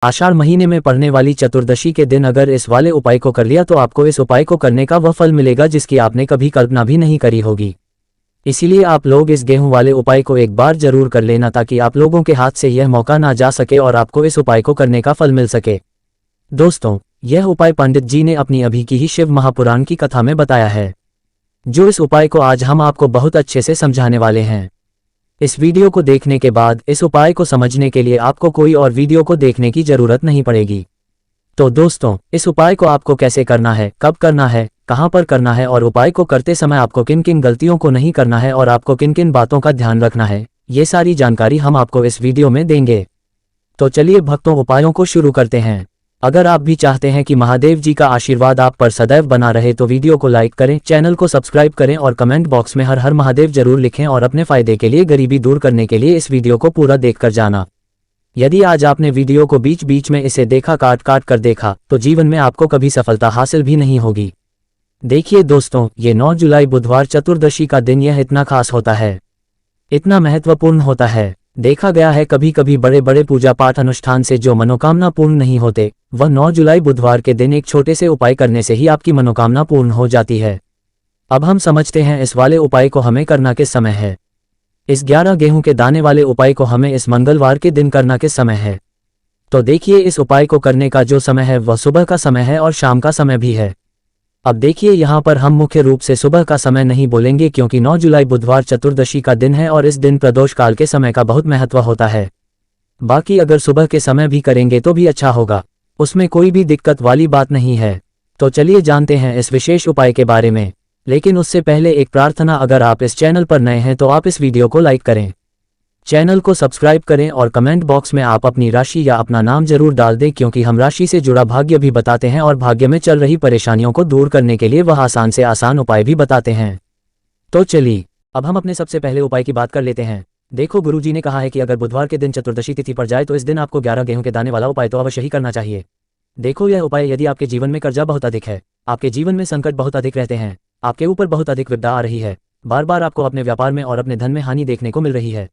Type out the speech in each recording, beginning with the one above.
आषाढ़ महीने में पड़ने वाली चतुर्दशी के दिन अगर इस वाले उपाय को कर लिया तो आपको इस उपाय को करने का वह फल मिलेगा जिसकी आपने कभी कल्पना भी नहीं करी होगी। इसीलिए आप लोग इस गेहूं वाले उपाय को एक बार जरूर कर लेना ताकि आप लोगों के हाथ से यह मौका ना जा सके और आपको इस उपाय को करने का फल मिल सके। दोस्तों, यह उपाय पंडित जी ने अपनी अभी की ही शिव महापुराण की कथा में बताया है, जो इस उपाय को आज हम आपको बहुत अच्छे से समझाने वाले हैं। इस वीडियो को देखने के बाद इस उपाय को समझने के लिए आपको कोई और वीडियो को देखने की जरूरत नहीं पड़ेगी। तो दोस्तों, इस उपाय को आपको कैसे करना है, कब करना है, कहां पर करना है और उपाय को करते समय आपको किन किन गलतियों को नहीं करना है और आपको किन किन बातों का ध्यान रखना है, ये सारी जानकारी हम आपको इस वीडियो में देंगे। तो चलिए भक्तों, उपायों को शुरू करते हैं। अगर आप भी चाहते हैं कि महादेव जी का आशीर्वाद आप पर सदैव बना रहे तो वीडियो को लाइक करें, चैनल को सब्सक्राइब करें और कमेंट बॉक्स में हर हर महादेव जरूर लिखें और अपने फायदे के लिए, गरीबी दूर करने के लिए इस वीडियो को पूरा देखकर जाना। यदि आज आपने वीडियो को बीच बीच में इसे देखा, काट काट कर देखा, तो जीवन में आपको कभी सफलता हासिल भी नहीं होगी। देखिए दोस्तों, ये 9 जुलाई बुधवार चतुर्दशी का दिन यह इतना खास होता है, इतना महत्वपूर्ण होता है। देखा गया है कभी कभी बड़े बड़े पूजा पाठ अनुष्ठान से जो मनोकामना पूर्ण नहीं होते, वह 9 जुलाई बुधवार के दिन एक छोटे से उपाय करने से ही आपकी मनोकामना पूर्ण हो जाती है। अब हम समझते हैं इस वाले उपाय को हमें करना किस समय है। इस 11 गेहूं के दाने वाले उपाय को हमें इस मंगलवार के दिन करना किस समय है। तो देखिए, इस उपाय को करने का जो समय है वह सुबह का समय है और शाम का समय भी है। अब देखिए, यहाँ पर हम मुख्य रूप से सुबह का समय नहीं बोलेंगे क्योंकि 9 जुलाई बुधवार चतुर्दशी का दिन है और इस दिन प्रदोष काल के समय का बहुत महत्व होता है। बाकी अगर सुबह के समय भी करेंगे तो भी अच्छा होगा, उसमें कोई भी दिक्कत वाली बात नहीं है। तो चलिए जानते हैं इस विशेष उपाय के बारे में। लेकिन उससे पहले एक प्रार्थना, अगर आप इस चैनल पर नए हैं तो आप इस वीडियो को लाइक करें, चैनल को सब्सक्राइब करें और कमेंट बॉक्स में आप अपनी राशि या अपना नाम जरूर डाल दें क्योंकि हम राशि से जुड़ा भाग्य भी बताते हैं और भाग्य में चल रही परेशानियों को दूर करने के लिए वह आसान से आसान उपाय भी बताते हैं। तो चलिए अब हम अपने सबसे पहले उपाय की बात कर लेते हैं। देखो, गुरुजी ने कहा है कि अगर बुधवार के दिन चतुर्दशी तिथि पड़ जाए तो इस दिन आपको 11 गेहूं के दाने वाला उपाय तो अवश्य ही करना चाहिए। देखो, यह उपाय यदि आपके जीवन में कर्जा बहुत अधिक है, आपके जीवन में संकट बहुत अधिक रहते हैं, आपके ऊपर बहुत अधिक विपदा आ रही है, बार बार आपको अपने व्यापार में और अपने धन में हानि देखने को मिल रही है,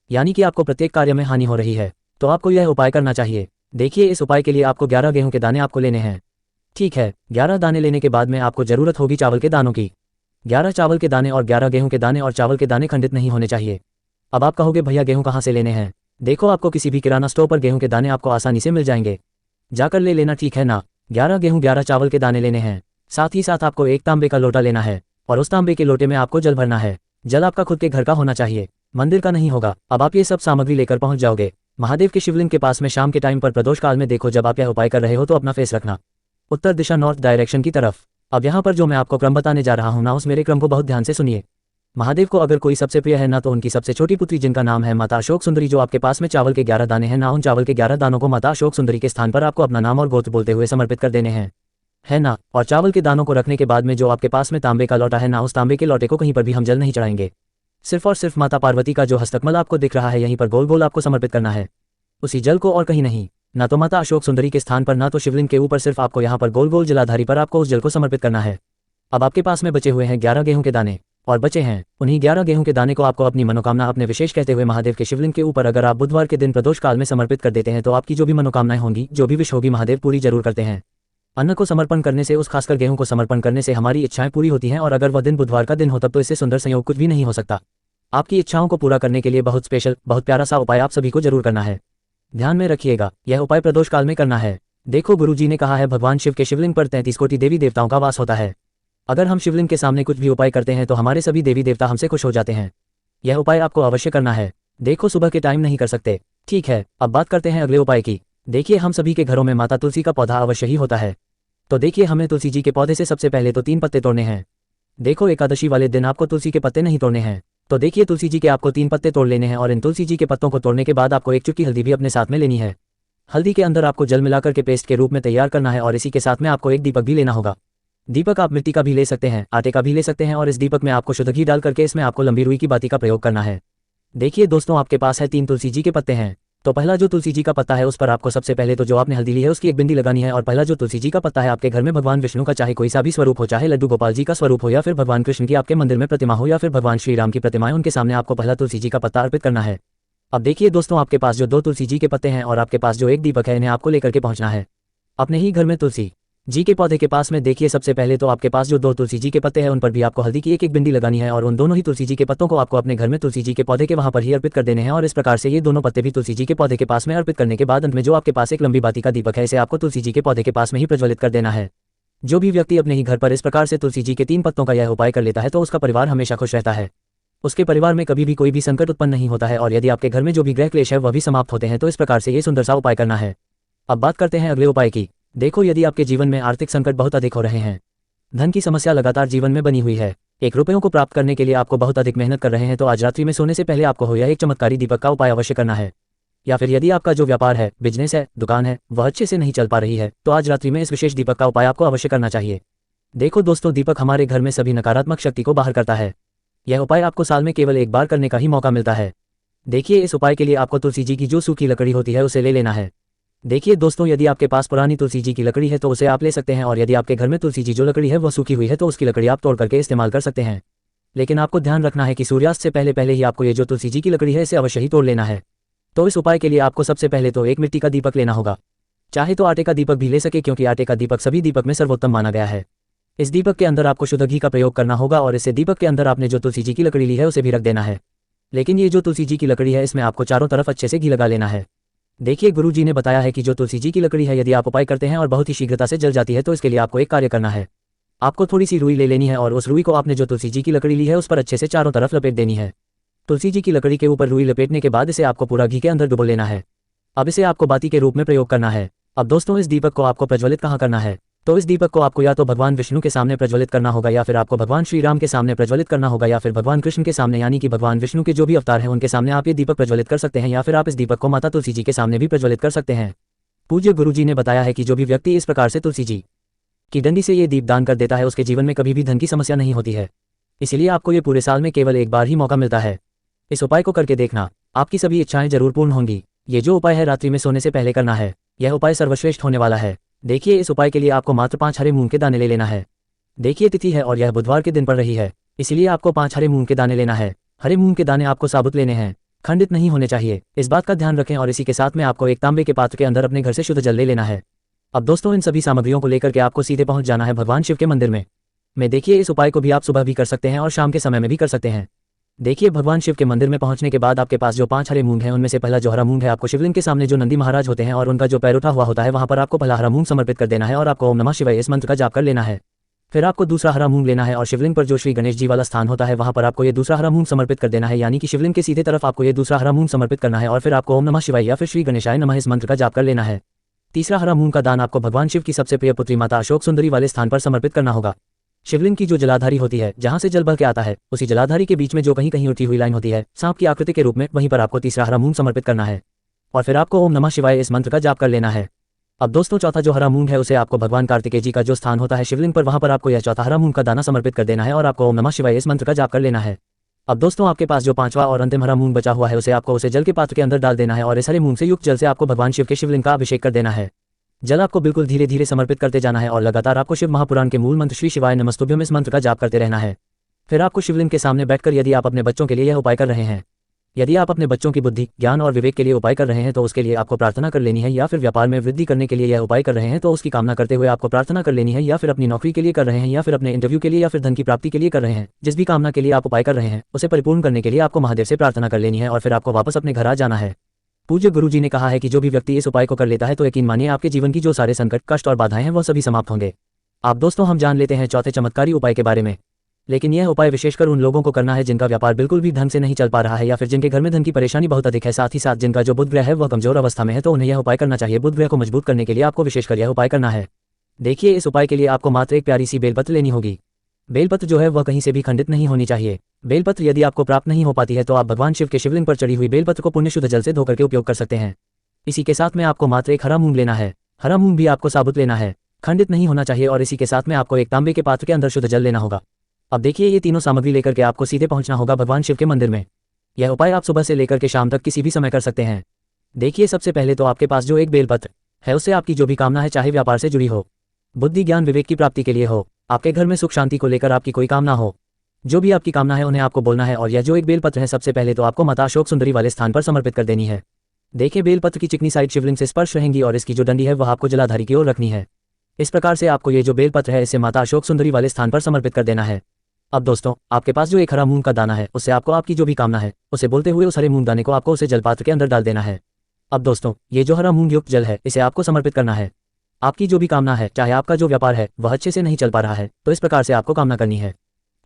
यानी कि आपको प्रत्येक कार्य में हानि हो रही है, तो आपको यह उपाय करना चाहिए। देखिए, इस उपाय के लिए आपको 11 गेहूं के दाने आपको लेने हैं। ठीक है, 11 दाने लेने के बाद में आपको जरूरत होगी चावल के दानों की। 11 चावल के दाने और 11 गेहूं के दाने और चावल के दाने खंडित नहीं होने चाहिए। अब आप कहोगे भैया गेहूं कहाँ से लेने हैं। देखो, आपको किसी भी किराना स्टोर पर गेहूं के दाने आपको आसानी से मिल जाएंगे, जाकर ले लेना, ठीक है ना। 11 गेहूं 11 चावल के दाने लेने हैं। साथ ही साथ आपको एक तांबे का लोटा लेना है और उस तांबे के लोटे में आपको जल भरना है। जल आपका खुद के घर का होना चाहिए, मंदिर का नहीं होगा। अब आप ये सब सामग्री लेकर पहुंच जाओगे महादेव के शिवलिंग के पास में शाम के टाइम पर प्रदोष काल में। देखो, जब आप यह उपाय कर रहे हो तो अपना फेस रखना उत्तर दिशा, नॉर्थ डायरेक्शन की तरफ। अब यहाँ पर जो मैं आपको क्रम बताने जा रहा हूँ ना, उस मेरे क्रम को बहुत ध्यान से सुनिए। महादेव को अगर कोई सबसे प्रिय है ना, तो उनकी सबसे छोटी पुत्री जिनका नाम है माता अशोक सुंदरी, जो आपके पास में चावल के 11 दाने हैं ना, उन चावल के 11 दानों को माता अशोक सुंदरी के स्थान पर आपको अपना नाम और गोत्र बोलते हुए समर्पित कर देने हैं, है ना। और चावल के दानों को रखने के बाद में जो आपके पास में तांबे का लोटा है ना, उस तांबे के लोटे को कहीं पर भी हम जल नहीं चढ़ाएंगे। सिर्फ और सिर्फ माता पार्वती का जो हस्तकमल आपको दिख रहा है यहीं पर गोल गोल आपको समर्पित करना है, उसी जल को, और कहीं नहीं। ना तो माता अशोक सुंदरी के स्थान पर, ना तो शिवलिंग के ऊपर, सिर्फ आपको यहाँ पर गोल गोल जलाधारी पर आपको उस जल को समर्पित करना है। अब आपके पास में बचे हुए हैं 11 गेहूं के दाने और बचे हैं उन्हीं 11 गेहूं के दाने को आपको अपनी मनोकामना, अपने विशेष कहते हुए महादेव के शिवलिंग के ऊपर अगर आप बुधवार के दिन प्रदोष काल में समर्पित कर देते हैं तो आपकी जो भी मनोकामनाएं होंगी, जो भी विश होगी, महादेव पूरी जरूर करते हैं। अन्न को समर्पण करने से, उस खासकर गेहूं को समर्पण करने से हमारी इच्छाएं पूरी होती हैं और अगर वह दिन बुधवार का दिन हो तब तो इससे सुंदर संयोग कुछ भी नहीं हो सकता। आपकी इच्छाओं को पूरा करने के लिए बहुत स्पेशल, बहुत प्यारा सा उपाय आप सभी को जरूर करना है। ध्यान में रखिएगा, यह उपाय प्रदोष काल में करना है। देखो, गुरुजी ने कहा है भगवान शिव के शिवलिंग पर 33 कोटि देवी देवताओं का वास होता है। अगर हम शिवलिंग के सामने कुछ भी उपाय करते हैं तो हमारे सभी देवी देवता हमसे खुश हो जाते हैं। यह उपाय आपको अवश्य करना है। देखो, सुबह के टाइम नहीं कर सकते, ठीक है। अब बात करते हैं अगले उपाय की। देखिए, हम सभी के घरों में माता तुलसी का पौधा अवश्य ही होता है। तो देखिए, हमें तुलसी जी के पौधे से सबसे पहले तो 3 पत्ते तोड़ने हैं। देखो, एकादशी वाले दिन आपको तुलसी के पत्ते नहीं तोड़ने हैं। तो देखिए, तुलसी जी के आपको 3 पत्ते तोड़ लेने हैं और इन तुलसी जी के पत्तों को तोड़ने के बाद आपको एक चुटकी हल्दी भी अपने साथ में लेनी है। हल्दी के अंदर आपको जल मिलाकर के पेस्ट के रूप में तैयार करना है और इसी के साथ में आपको एक दीपक भी लेना होगा। दीपक आप मिट्टी का भी ले सकते हैं, आटे का भी ले सकते हैं और इस दीपक में आपको शुद्ध घी डाल करके इसमें आपको लंबी रुई की बाती का प्रयोग करना है। देखिए दोस्तों, आपके पास है 3 तुलसी जी के पत्ते हैं। तो पहला जो तुलसी जी का पत्ता है उस पर आपको सबसे पहले तो जो आपने हल्दी ली है उसकी एक बिंदी लगानी है और पहला जो तुलसी जी का पत्ता है आपके घर में भगवान विष्णु का चाहे कोई सा भी स्वरूप हो, चाहे लड्डू गोपाल जी का स्वरूप हो या फिर भगवान कृष्ण की आपके मंदिर में प्रतिमा हो या फिर भगवान श्री राम की प्रतिमा है, उनके सामने आपको पहला तुलसी जी का पत्ता अर्पित करना है। अब देखिए दोस्तों, आपके पास जो 2 तुलसी जी के पत्ते हैं और आपके पास जो एक दीपक है, इन्हें आपको लेकर के पहुंचना है अपने ही घर में तुलसी जी के पौधे के पास में। देखिए सबसे पहले तो आपके पास जो 2 तुलसी जी के पत्ते हैं उन पर भी आपको हल्दी की एक बिंदी लगानी है और उन दोनों ही तुलसी जी के पत्तों को आपको अपने घर में तुलसी जी के पौधे के वहां पर ही अर्पित कर देने हैं। और इस प्रकार से ये दोनों पत्ते भी तुलसी जी के पौधे के पास में अर्पित करने के बाद अंत में जो आपके पास एक लंबी बाती का दीपक है, इसे आपको तुलसी जी के पौधे के पास में ही प्रज्वलित कर देना है। जो भी व्यक्ति अपने ही घर पर इस प्रकार से तुलसी जी के 3 पत्तों का यह उपाय कर लेता है तो उसका परिवार हमेशा खुश रहता है, उसके परिवार में कभी भी कोई भी संकट उत्पन्न नहीं होता है और यदि आपके घर में जो भी ग्रह क्लेश है वह भी समाप्त होते हैं। तो इस प्रकार से ये सुंदर सा उपाय करना है। अब बात करते हैं अगले उपाय की। देखो, यदि आपके जीवन में आर्थिक संकट बहुत अधिक हो रहे हैं, धन की समस्या लगातार जीवन में बनी हुई है, 1 रुपयों को प्राप्त करने के लिए आपको बहुत अधिक मेहनत कर रहे हैं, तो आज रात्रि में सोने से पहले आपको हो यह एक चमत्कारी दीपक का उपाय अवश्य करना है। या फिर यदि आपका जो व्यापार है, बिजनेस है, दुकान है, वह अच्छे से नहीं चल पा रही है, तो आज रात्रि में इस विशेष दीपक का उपाय आपको अवश्य करना चाहिए। देखो दोस्तों, दीपक हमारे घर में सभी नकारात्मक शक्ति को बाहर करता है। यह उपाय आपको साल में केवल एक बार करने का ही मौका मिलता है। देखिए, इस उपाय के लिए आपको तुलसी जी की जो सूखी लकड़ी होती है उसे ले लेना है। देखिए दोस्तों, यदि आपके पास पुरानी तुलसी जी की लकड़ी है तो उसे आप ले सकते हैं और यदि आपके घर में तुलसी जी जो लकड़ी है वह सूखी हुई है तो उसकी लकड़ी आप तोड़ करके इस्तेमाल कर सकते हैं। लेकिन आपको ध्यान रखना है कि सूर्यास्त से पहले पहले ही आपको ये जो तुलसी जी की लकड़ी है इसे अवश्य ही तोड़ लेना है। तो इस उपाय के लिए आपको सबसे पहले तो एक मिट्टी का दीपक लेना होगा, चाहे तो आटे का दीपक भी ले सके, क्योंकि आटे का दीपक सभी दीपक में सर्वोत्तम माना गया है। इस दीपक के अंदर आपको शुद्ध घी का प्रयोग करना होगा और इससे दीपक के अंदर आपने जो तुलसी जी की लकड़ी ली है उसे भी रख देना है। लेकिन ये जो तुलसी जी की लकड़ी है इसमें आपको चारों तरफ अच्छे से घी लगा लेना है। देखिए, गुरु जी ने बताया है कि जो तुलसी जी की लकड़ी है यदि आप उपाय करते हैं और बहुत ही शीघ्रता से जल जाती है तो इसके लिए आपको एक कार्य करना है। आपको थोड़ी सी रुई ले लेनी है और उस रुई को आपने जो तुलसी जी की लकड़ी ली है उस पर अच्छे से चारों तरफ लपेट देनी है। तुलसी जी की लकड़ी के ऊपर रुई लपेटने के बाद इसे आपको पूरा घी के अंदर डुबो लेना है। अब इसे आपको बाती के रूप में प्रयोग करना है। अब दोस्तों, इस दीपक को आपको प्रज्वलित कहाँ करना है? तो इस दीपक को आपको या तो भगवान विष्णु के सामने प्रज्वलित करना होगा, या फिर आपको भगवान श्री राम के सामने प्रज्वलित करना होगा, या फिर भगवान कृष्ण के सामने, यानी कि भगवान विष्णु के जो भी अवतार हैं उनके सामने आप ये दीपक प्रज्वलित कर सकते हैं, या फिर आप इस दीपक को माता तुलसी जी के सामने भी प्रज्वलित कर सकते हैं। पूज्य गुरु जी ने बताया है कि जो भी व्यक्ति इस प्रकार से तुलसी जी की डंडी से ये दीप दान कर देता है उसके जीवन में कभी भी धन की समस्या नहीं होती है। इसलिए आपको ये पूरे साल में केवल एक बार ही मौका मिलता है। इस उपाय को करके देखना, आपकी सभी इच्छाएं जरूर पूर्ण होंगी। ये जो उपाय है रात्रि में सोने से पहले करना है। यह उपाय सर्वश्रेष्ठ होने वाला है। देखिए, इस उपाय के लिए आपको मात्र 5 हरे मूंग के दाने ले लेना है। देखिए, तिथि है और यह बुधवार के दिन पड़ रही है, इसलिए आपको 5 हरे मूंग के दाने लेना है। हरे मूंग के दाने आपको साबुत लेने हैं, खंडित नहीं होने चाहिए, इस बात का ध्यान रखें। और इसी के साथ में आपको एक तांबे के पात्र के अंदर अपने घर से शुद्ध जल ले लेना है। अब दोस्तों, इन सभी सामग्रियों को लेकर के आपको सीधे पहुंच जाना है भगवान शिव के मंदिर में। देखिए, इस उपाय को भी आप सुबह भी कर सकते हैं और शाम के समय में भी कर सकते हैं। देखिए, भगवान शिव के मंदिर में पहुंचने के बाद आपके पास जो 5 हरे मूंग हैं उनमें से पहला जो हरा मूंग है आपको शिवलिंग के सामने जो नंदी महाराज होते हैं और उनका जो पैर उठा हुआ होता है वहां पर आपको पहला हरा मूंग समर्पित कर देना है और आपको ओम नमः शिवाय इस मंत्र का जाप कर लेना है। फिर आपको दूसरा हरा मूंग लेना है और शिवलिंग पर जो श्री गणेश जी वाला स्थान होता है वहां पर आपको ये दूसरा हरा मूंग समर्पित कर देना है, यानी कि शिवलिंग के सीधे तरफ आपको ये दूसरा हरा मूंग समर्पित करना है और फिर आपको ओम नमः शिवाय या फिर श्री गणेशाय नमः इस मंत्र का जाप कर लेना है। तीसरा हरा मूंग का दान आपको भगवान शिव की सबसे प्रिय पुत्री माता अशोक सुंदरी वाले स्थान पर समर्पित करना होगा। शिवलिंग की जो जलाधारी होती है, जहां से जल बह के आता है, उसी जलाधारी के बीच में जो कहीं कहीं उठी हुई लाइन होती है सांप की आकृति के रूप में, वहीं पर आपको तीसरा हरा मूंग समर्पित करना है और फिर आपको ओम नमः शिवाय इस मंत्र का जाप कर लेना है। अब दोस्तों, चौथा जो हरा मूंग है उसे आपको भगवान कार्तिकेय जी का जो स्थान होता है शिवलिंग पर, वहां पर आपको यह चौथा हरा मूंग का दाना समर्पित कर देना है और आपको ओम नमः शिवाय इस मंत्र का जाप कर लेना है। अब दोस्तों, आपके पास जो 5वां और अंतिम हरा मूंग बचा हुआ है उसे जल के पात्र के अंदर डाल देना है और इस हरे मूंग से युक्त जल से आपको भगवान शिव के शिवलिंग का अभिषेक कर देना है। जल आपको बिल्कुल धीरे धीरे समर्पित करते जाना है और लगातार आपको शिव महापुराण के मूल मंत्र श्री शिवाय नमस्तुभ्यम इस मंत्र का जाप करते रहना है। फिर आपको शिवलिंग के सामने बैठकर, यदि आप अपने बच्चों के लिए यह उपाय कर रहे हैं, यदि आप अपने बच्चों की बुद्धि, ज्ञान और विवेक के लिए उपाय कर रहे हैं तो उसके लिए आपको प्रार्थना कर लेनी है, या फिर व्यापार में वृद्धि करने के लिए यह उपाय कर रहे हैं तो उसकी कामना करते हुए आपको प्रार्थना कर लेनी है, या फिर अपनी नौकरी के लिए कर रहे हैं, या फिर अपने इंटरव्यू के लिए, या फिर धन की प्राप्ति के लिए कर रहे हैं। जिस भी कामना के लिए आप उपाय कर रहे हैं उसे परिपूर्ण करने के लिए आपको महादेव से प्रार्थना कर लेनी है और फिर आपको वापस अपने घर आ जाना है। पूज्य गुरु जी ने कहा है कि जो भी व्यक्ति इस उपाय को कर लेता है तो यकीन मानिए आपके जीवन की जो सारे संकट, कष्ट और बाधाएं हैं वो सभी समाप्त होंगे। आप दोस्तों, हम जान लेते हैं चौथे चमत्कारी उपाय के बारे में। लेकिन यह उपाय विशेषकर उन लोगों को करना है जिनका व्यापार बिल्कुल भी ढंग से नहीं चल पा रहा है, या फिर जिनके घर में धन की परेशानी बहुत अधिक है, साथ ही साथ जिनका जो बुध ग्रह है वह कमजोर अवस्था में है, तो उन्हें यह उपाय करना चाहिए। बुध ग्रह को मजबूत करने के लिए आपको विशेषकर यह उपाय करना है। देखिए, इस उपाय के लिए आपको मात्र एक प्यारी सी बेलपत्र लेनी होगी। बेलपत्र जो है वह कहीं से भी खंडित नहीं होनी चाहिए। बेलपत्र यदि आपको प्राप्त नहीं हो पाती है तो आप भगवान शिव के शिवलिंग पर चढ़ी हुई बेलपत्र को पुण्य शुद्ध जल से धोकर के उपयोग कर सकते हैं। इसी के साथ में आपको मात्र एक हरा मूंग लेना है। हरा मूंग भी आपको साबुत लेना है, खंडित नहीं होना चाहिए, और इसी के साथ में आपको एक तांबे के पात्र के अंदर शुद्ध जल लेना होगा। अब देखिए, ये तीनों सामग्री लेकर के आपको सीधे पहुंचना होगा भगवान शिव के मंदिर में। यह उपाय आप सुबह से लेकर के शाम तक किसी भी समय कर सकते हैं। देखिए, सबसे पहले तो आपके पास जो एक बेलपत्र है उससे आपकी जो भी कामना है, चाहे व्यापार से जुड़ी हो, बुद्धि ज्ञान विवेक की प्राप्ति के लिए हो, आपके घर में सुख शांति को लेकर आपकी कोई कामना हो, जो भी आपकी कामना है उन्हें आपको बोलना है और यह जो एक बेलपत्र है सबसे पहले तो आपको माता अशोक सुंदरी वाले स्थान पर समर्पित कर देनी है। देखिए बेलपत्र की चिकनी साइड शिवलिंग से स्पर्श रहेंगी और इसकी जो डंडी है वह आपको जलाधारी की ओर रखनी है। इस प्रकार से आपको ये जो बेलपत्र है इसे माता अशोक सुंदरी वाले स्थान पर समर्पित कर देना है। अब दोस्तों, आपके पास जो एक हरा मूंग का दाना है उससे आपको आपकी जो भी कामना है उसे बोलते हुए उस हरे मूंग दाने को आपको उसे जलपात्र के अंदर डाल देना है। अब दोस्तों, ये जो हरा मूंग युक्त जल है इसे आपको समर्पित करना है। आपकी जो भी कामना है, चाहे आपका जो व्यापार है वह अच्छे से नहीं चल पा रहा है, तो इस प्रकार से आपको कामना करनी है।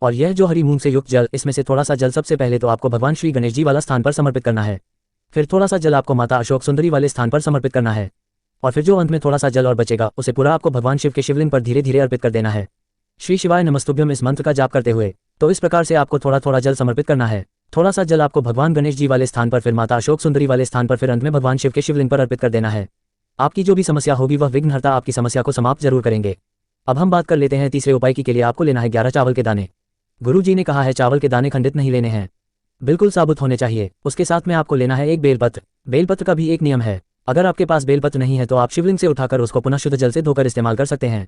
और यह जो हरी मूंग से युक्त जल, इसमें से थोड़ा सा जल सबसे पहले तो आपको भगवान श्री गणेश जी वाला स्थान पर समर्पित करना है। फिर थोड़ा सा जल आपको माता अशोक सुंदरी वाले स्थान पर समर्पित करना है। और फिर जो अंत में थोड़ा सा जल और बचेगा उसे पूरा आपको भगवान शिव के शिवलिंग पर धीरे धीरे अर्पित कर देना है। श्री शिवाय नमस्तुभ्यम इस मंत्र का जाप करते हुए। तो इस प्रकार से आपको थोड़ा थोड़ा जल समर्पित करना है। थोड़ा सा जल आपको भगवान गणेश जी वाले स्थान पर, फिर माता अशोक सुंदरी वाले स्थान पर, फिर अंत में भगवान शिव के शिवलिंग पर अर्पित कर देना है। आपकी जो भी समस्या होगी वह विघ्नहर्ता आपकी समस्या को समाप्त जरूर करेंगे। अब हम बात कर लेते हैं तीसरे उपाय की। के लिए आपको लेना है 11 चावल के दाने। गुरु जी ने कहा है चावल के दाने खंडित नहीं लेने हैं, बिल्कुल साबुत होने चाहिए। उसके साथ में आपको लेना है एक बेलपत्र। बेलपत्र का भी एक नियम है, अगर आपके पास बेलपत्र नहीं है तो आप शिवलिंग से उठाकर उसको पुनः शुद्ध जल से धोकर इस्तेमाल कर सकते हैं।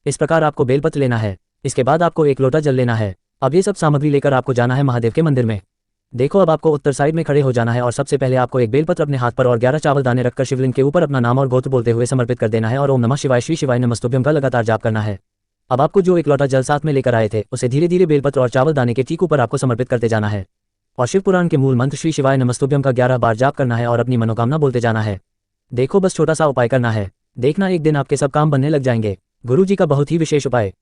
इस प्रकार आपको बेलपत्र लेना है। इसके बाद आपको एक लोटा जल लेना है। अब ये सब सामग्री लेकर आपको जाना है महादेव के मंदिर में। देखो, अब आपको उत्तर साइड में खड़े हो जाना है और सबसे पहले आपको एक बेलपत्र अपने हाथ पर और 11 चावल दाने रखकर शिवलिंग के ऊपर अपना नाम और गोत्र बोलते हुए समर्पित कर देना है और ओम नमः शिवाय श्री शिवाय नमस्तुभ्यम का लगातार जाप करना है। अब आपको जो एक लोटा जल साथ में लेकर आए थे उसे धीरे धीरे बेलपत्र और चावल दाने के ठीक ऊपर आपको समर्पित करते जाना है और शिव पुराण के मूल मंत्र श्री शिवाय नमस्तुभ्यम का 11 बार जाप करना है और अपनी मनोकामना बोलते जाना है। देखो, बस छोटा सा उपाय करना है, देखना एक दिन आपके सब काम बनने लग जाएंगे। गुरु जी का बहुत ही विशेष उपाय।